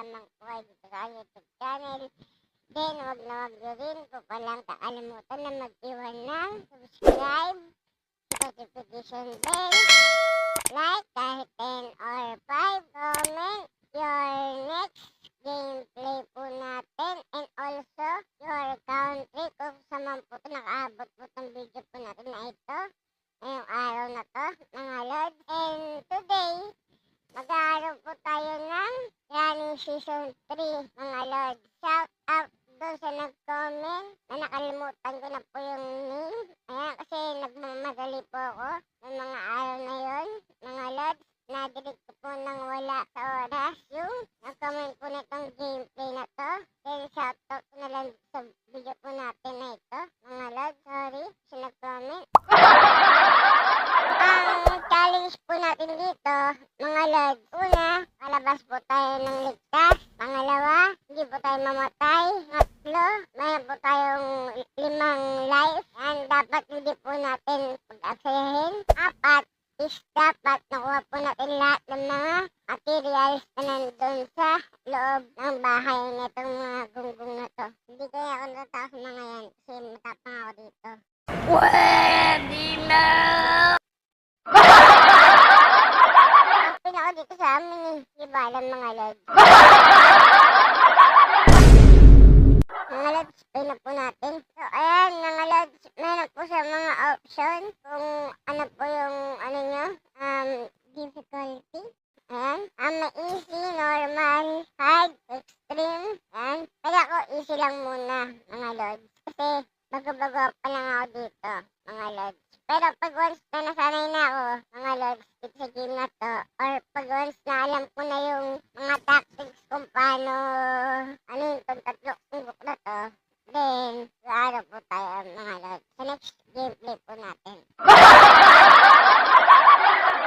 lamang po ay dito sa YouTube channel. Then, huwag na huwag nyo rin po palang kakalimutan na mag-iwan ng subscribe, notification bell, like kahit 10 or 5, comment your next gameplay po natin, and also your country kung saan po ito nakaabot po itong video po natin na ito ngayong araw na to mga lords. And today mag-aaral po tayo ng Running Season 3 mga lords. Shout out doon sa nag-comment na nakalimutan ko na po yung name. Ayan, kasi nagmamadali po ako ng mga araw na yon mga lords. Nadilig ko po nang wala sa oras yung nag-comment po nitong gameplay na to. Then shoutout ko na lang sa video po natin na ito mga lords. Sorry sa nag-comment. Ang challenge po natin dito mga lords, una, palabas po tayo ng ligtas. Pangalawa, hindi po tayo mamatay. Tatlo, mayroon po tayong 5 life. And dapat hindi po natin pag-aksayahin. 4 is dapat nakuha po natin lahat ng mga materials na nandun sa loob ng bahay nitong mga gunggong na to. Hindi kaya ako natatawa sa mga yan kasi matapang ako dito. Pwede na! Ang pinako dito sa amin eh. Di ba alam mga lods? Mga lods, pay na po natin. So ayan mga lods, meron po sa mga option kung ano po yung ano nyo, difficulty. Ayan, may easy, normal, hard, extreme. Ayan, kaya ako easy lang muna mga lods. Kasi bago-bago pa lang ako dito mga lods. Pero pag once na nasanay na ako mga lods dito sa game na to, or pag once na alam ko na yung mga tactics kung paano ano yung itong tatlong book na to, then gaano po tayo mga lods sa next gameplay po natin.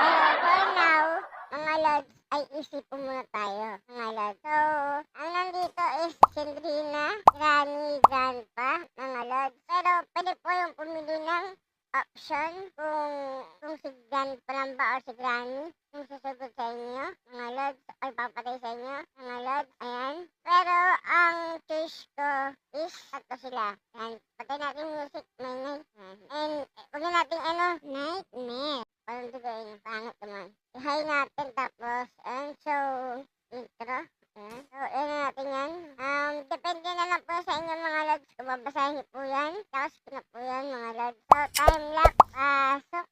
Pero for now mga lods ay easy po muna tayo mga lods. So ang nandito is Sandrina, Granny, Grandpa mga lods. Pero pwede po yung pumili ng option kung si Grandpa lang ba or si Granny kung susugot sa inyo mga lods or papatay sa inyo mga lods. Ayan, pero ang choice ko is tatlo sila. Ayan, patay natin music may night. And huwag na natin nightmare. Parang dugoin, pangit naman. I-high natin tapos and so intro. Ayan. So, yun na natin yan. Depende na lang po sa inyo mga lods kung babasahin niyo po yan. Tapos ko na po yan mga lods. So, time lapse. Pasok.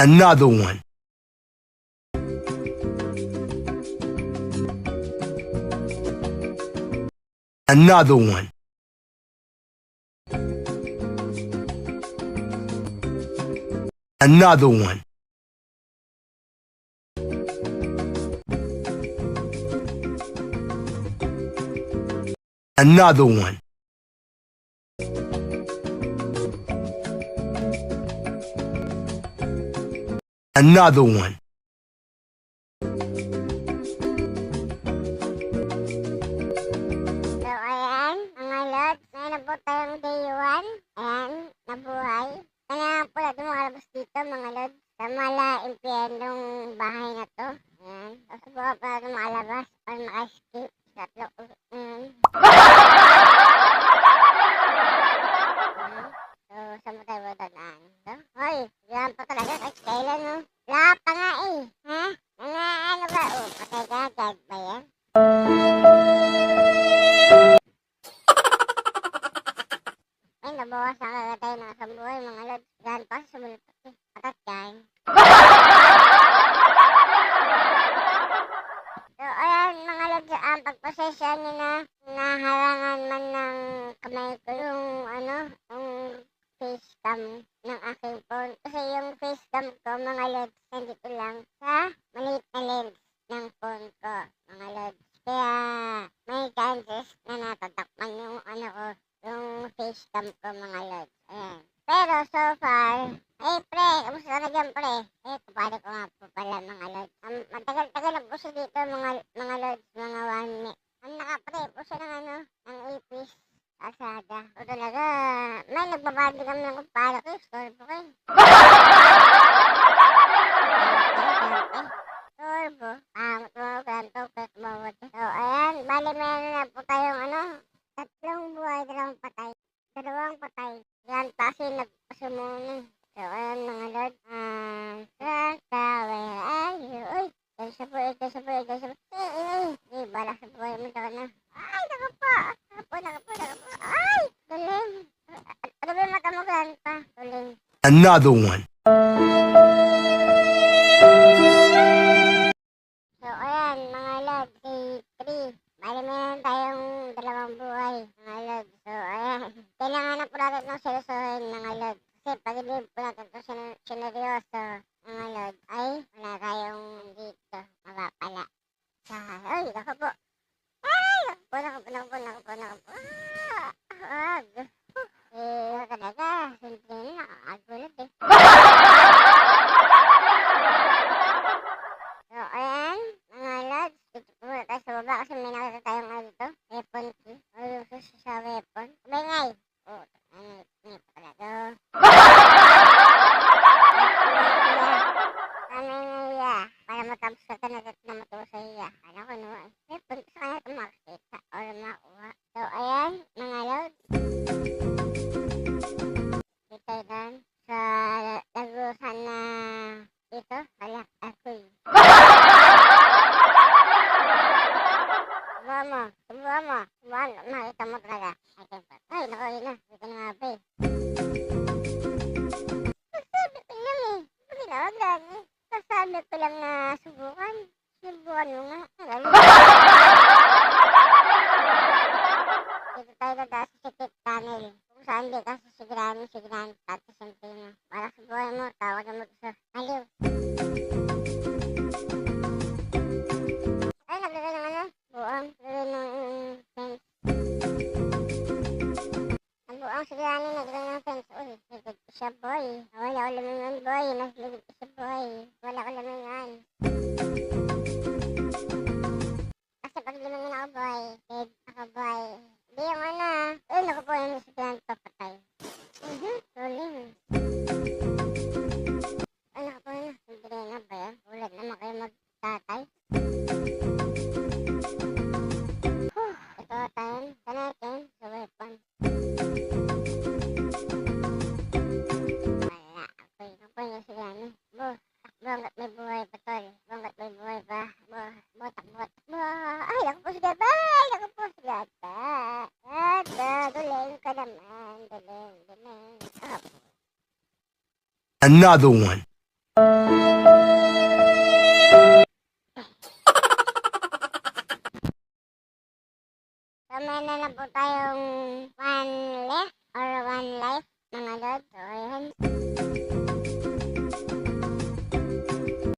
Another one. Another one. Another one. Another one. Another one. So, ayan, mga lods. Meron po tayong day 1. Ayan, nabuhay. Kailangan po natin makalabas dito, mga lods. Sa mala impyernong bahay na to. Ayan. So, subukan pa natin makalabas or maka-escape. Tatlo. So, saan mo tayo matandaan? So, hoy, yan pa talaga. Kahit kailan, no? Wala pa nga eh. Ha? Ano ba? Oh, patay ka. Gag ba yan? Ay, nabawas na kagatay ng isang buhay, mga lods. Yan pa, sumulot eh. Patat yan. So, ayan, mga lods, ang pagposesya nyo na naharangan man ng kamay ko yung, yung facecam ng aking phone. Kasi yung facecam ko, mga lods, nandito lang sa maliit na lens ng phone ko, mga lods. Kaya, may chances na natatakpan yung yung facecam ko mga lods. Ayan. Pero so far, pre, kamusta ka na dyan pre? Kupare ko nga po pala mga lods. Matagal-tagal na po siya dito mga lods, mga 1 minute. Ang nakapre po siya ng ng ipis. Asada. O talaga, may nagbabati kami ng kumpara ko. Storbo ko eh. Storbo. Ganto, pet mawad. So, ayan. Bali, meron na po tayong tatlong buhay, dalawang patay. Dalawang patay. Yan, kasi nagpasumuni. So, ayan mga lord. Santa, where are you? Uy, gansa po. Balak sa buhay mo na. Ay, naku po. Ay, galing. Ano ba yung mata mo, grandpa? Galing. Another one. So, ayan, mga lord, day 3. Bali, meron tayong dalawang buhay, mga lord. So, ayan. Kailangan na po natin ng seryosohin, mga lord. Kasi pag hindi po natin ito sineryoso, mga lord, ay wala tayong dito. Mapapala. Ay, naku po. Naku po. Wag. Talaga. Simple na. Nakakagulat eh. So, ayan. Mga lads. Dito po muna tayo sa baba kasi may nakita tayong dito. Weapon key. O yung susi sa weapon. Sabay ngay. Ano talaga. Para matapos ka na matuwa sa iya. Ano ko naman. Weapon sa kanya ito makikita. O makuha. So, ayan. Mga lads. Dito yan. Sa lagusan na dito. Balak ako'y. Subuhan mo. Makita mo talaga. Ay, naku, yun na. Dito na nga ba eh. Sasabi ko lang eh. Pinawag lagi. Sasabi ko lang na subukan. Subukan mo nga. Dito tayo dadaas sa secret tunnel. Kung saan di kasi siguranin. Pati simple na. Para sa buhay mo, tawag mo sa aliw. Ay, naglagay ng buong. Naglagay ng fence. Ang buong siguranin, naglagay ng fence. Uy, ligid siya boy. Wala ko lamingan boy. Mas ligid siya boy. Wala ko lamingan. Kasi pag lamingan ako boy, dead ako boy. Hindi yung ay, naku po yung siguranin papatay. Tuling. Ay, naku po yun. Hindi na ba yan? Ulat naman kayo magtatay. Ito tayo. Tanatin sa weapon. Wala. Ako yung siguranin. Bonggat may buhay pa, tol. Bonggat may buhay pa. Takbo. Ay, naku po sigurata. Duling ka naman. Duling. Another one. So, may na lang po tayong one left or one life, mga lord. So, ayan.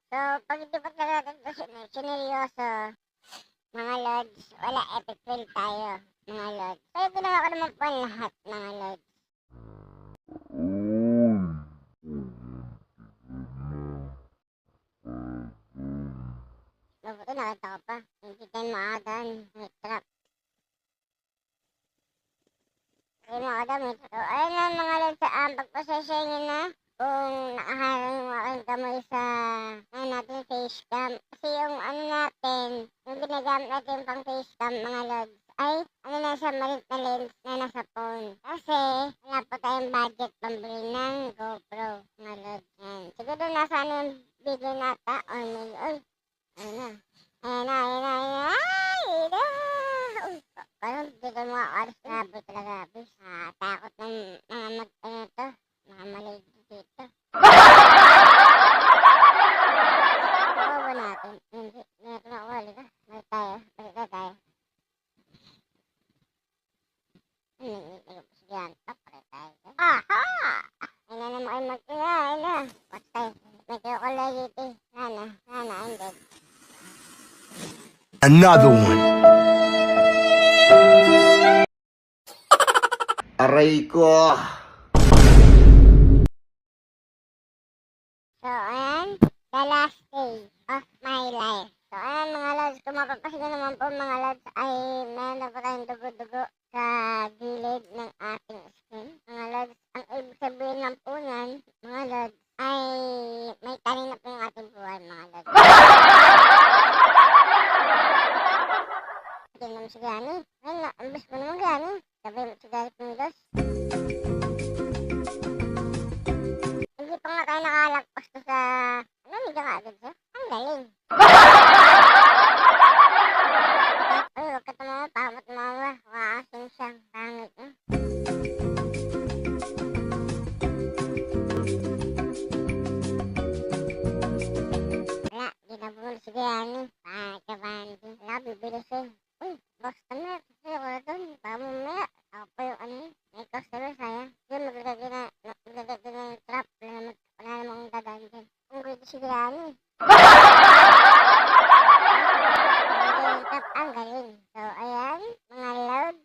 So, pag hindi pa natin ito sineryoso, mga lords, wala epic fail tayo, mga lords. So, ginawa ko naman po ang lahat, mga lords. Mabuti nakita ko pa. Hindi tayo makadaan. May trap. So, ayun na mga lords, pagpasensya nyo na kung nakaharang yung aking kamay sa natin facecam. Kasi yung natin, yung ginagamit natin pang facecam, mga lords, ay nasa maliit na lens na nasa phone. Kasi wala po tayong budget pambili ng GoPro, mga lords. Yan. Siguro nasa yung video nata or mail. Uy, ayun na. Uy, parang hindi ko mga oras na abot talaga. Takot ng mga mga maligid dito. Oo ba natin? Hindi natin makawali ka. Balik tayo. Sige, pare tayo. Aha! Ayun na naman kayo mag-ina. Patay. May kukulagiti. Sana, hindi. Another one. Aray ko. So, ayan. The last day of my life. So, ayan mga lods, kung mapapasigyan naman po mga lods, ay meron na po tayong dugo-dugo sa gilid ng ating skin. Mga lods, ang ibig sabihin lang po niyan, mga lods, ay may tanin na po yung ating buhay mga lods. Hindi naman si Gani. Ayun na, ambas ko naman Gani. Sabi mo si Gani Pingos. Hindi pa nga tayo nakalagpas ko sa... Ano, medyo nga agad siya? Ang galing. Ay, huwag ka tumawa. Pakamot tumawa. Wakasing siyang pangit. Wala, di na bumuli si Gani. Pangit ka, Bandi. Wala, bibilis eh. Uy, boss kami. Kasi ako na doon. Baka mamaya. Ako pa yung ano eh. May customer saya. Yun, maglagay na yung trap. Wala namang dadaan dyan. Ang gusto si Gani. Maglagay yung trap. Ang galing. So, ayan. Mga loud.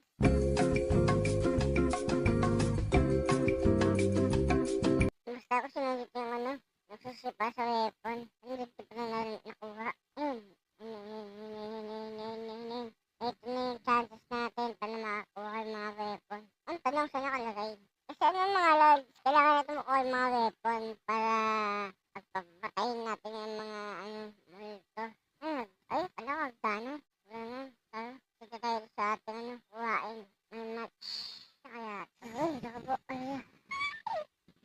Basta ako sinagit yung ano. Nagsusipa sa weapon. Hindi ko pa na nakuha. Ayun. Ito na yung chances natin para makakuha yung mga weapon. Ang tanong saan nakalagay? Kasi ano mga lods, kailangan natin makuha yung mga weapon para pagpapatayin natin yung mga multo. Ay, pala magkano? Wala na. Tara, sige tayo sa ating kuhain. May match. Kaya, ay, nakabo.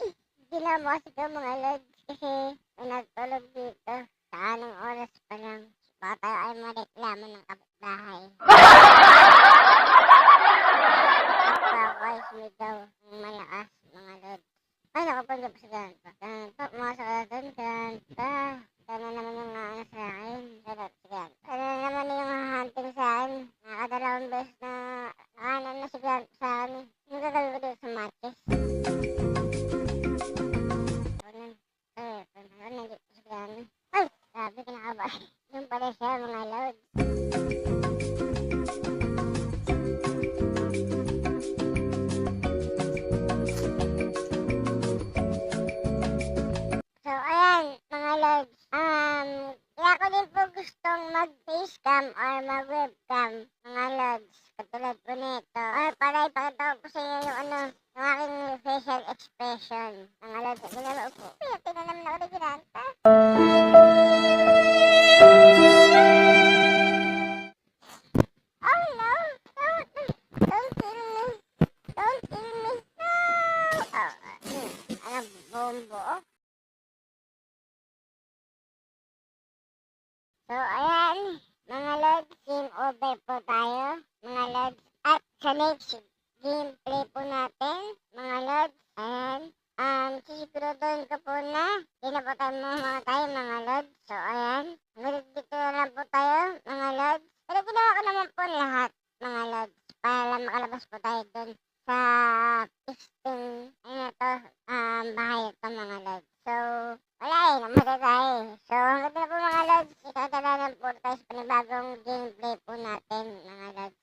Hindi lang mo kasi ito mga lods kasi may nagtulog dito. Sa anong oras pa lang. Baka tayo ay mareklamo ng kapitbahay. Ako ay sumigaw ng malakas mga lods. Ay, nakapunta pa sa ganito. Ganito, pumasok na doon, ganito. Sana naman yung ano sa akin. Ganito. Sana naman yung hunting sa akin. Nakadalawang beses na nakanan na si ganito sa akin. Yung gagawin ko dito sa matches. Nandito si ganito. Ay, grabe kinakabahan. Yung pala siya mga lods. So, ayan, mga lods. Kaya ko din po gustong mag-facecam or mag-webcam, mga lods. Katulad po nito. Or para ipakita ko po sa inyo yung ano, yung aking facial expression. Mga lods, ginalaw po. Kaya tinalam na ulit ginanta. Oh no! Don't kill me! Don't kill me! No! Ano, bombo? So, ayan, mga lods, game over po tayo, mga lods. At sa next gameplay po natin, mga lods, ayan, sisiguraduhin ko po na, di na po tayo mamamatay, mga lods. So, ayan, dito na lang po tayo, mga lods. Pero ginawa ko naman po lahat, mga lods, para lang makalabas po tayo dun sa pisting, bahay ito, mga lods. So, wala eh, namatay tayo. So, hanggang na po mga lods, itatala na po tayo sa panibagong gameplay po natin, mga lods.